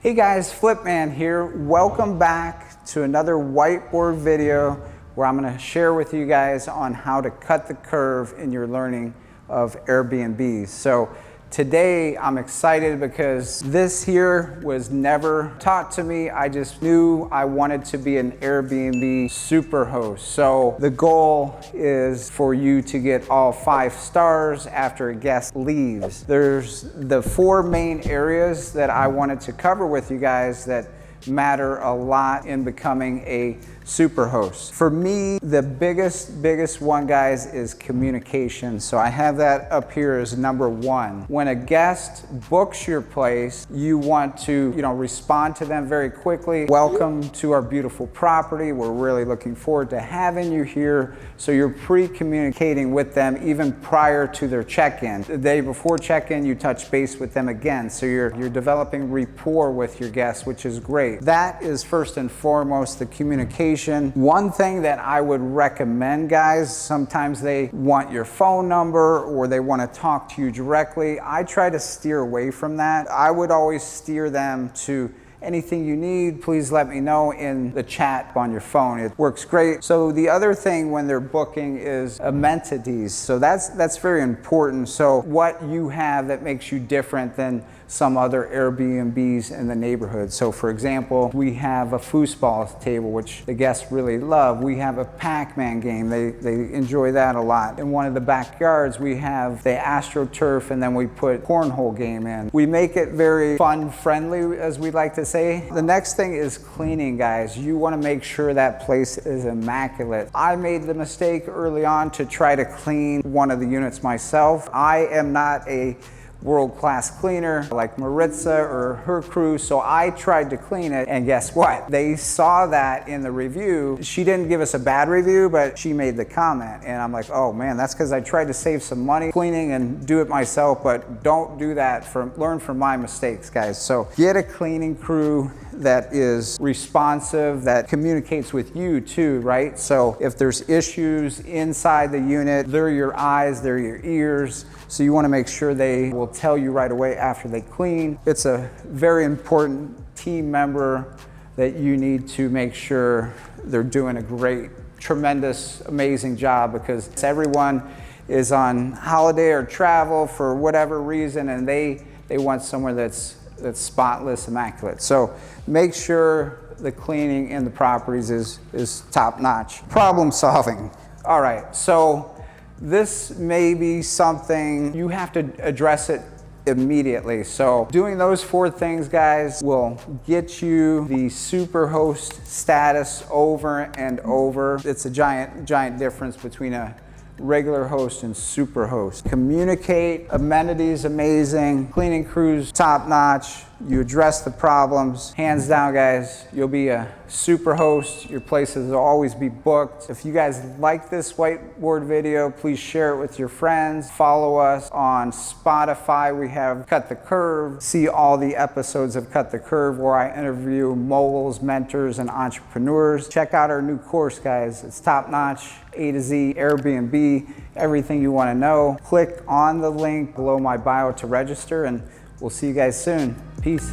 Hey guys, Flip Man here. Welcome back to another whiteboard video where I'm going to share with you guys on how to cut the curve in your learning of Airbnb. So today I'm excited because this here was never taught to me. I just knew I wanted to be an Airbnb superhost. So the goal is for you to get all 5 stars after a guest leaves. There's the 4 main areas that I wanted to cover with you guys that matter a lot in becoming a superhost. For me, the biggest one, guys, is communication. So I have that up here as number 1. When a guest books your place, you want to, respond to them very quickly. Welcome to our beautiful property. We're really looking forward to having you here. So you're pre-communicating with them even prior to their check-in. The day before check-in, you touch base with them again. So you're developing rapport with your guests, which is great. That is first and foremost the communication. One thing that I would recommend, guys, sometimes they want your phone number or they want to talk to you directly. I try to steer away from that. I would always steer them to anything you need, please let me know in the chat on your phone. It works great. So the other thing when they're booking is amenities. So that's very important. So what you have that makes you different than some other Airbnbs in the neighborhood. So for example, we have a foosball table, which the guests really love. We have a Pac-Man game. They enjoy that a lot. In one of the backyards, we have the AstroTurf, and then we put cornhole game in. We make it very fun friendly, as we like to say. The next thing is cleaning, guys. You want to make sure that place is immaculate. I made the mistake early on to try to clean one of the units myself. I am not a world-class cleaner like Maritza or her crew, so I tried to clean it, and guess what? They saw that in the review. She didn't give us a bad review, but she made the comment, and I'm like, oh man, that's because I tried to save some money cleaning and do it myself. But don't do that. Learn from my mistakes, guys. So get a cleaning crew that is responsive, that communicates with you too, right? So if there's issues inside the unit, they're your eyes, they're your ears. So you want to make sure they will tell you right away after they clean. It's a very important team member that you need to make sure they're doing a great, tremendous, amazing job, because everyone is on holiday or travel for whatever reason, and they want somewhere that's spotless, immaculate. So make sure the cleaning in the properties is top notch. Problem solving. All right, so this may be something you have to address it immediately. So doing those 4 things, guys, will get you the superhost status over and over. It's a giant difference between a regular host and superhost. Communicate, amenities amazing, cleaning crews top notch. You address the problems. Hands down, guys, you'll be a superhost. Your places will always be booked. If you guys like this whiteboard video, please share it with your friends. Follow us on Spotify. We have Cut the Curve. See all the episodes of Cut the Curve where I interview moguls, mentors, and entrepreneurs. Check out our new course, guys. It's top notch, A to Z, Airbnb, everything you want to know. Click on the link below my bio to register, and we'll see you guys soon. Peace.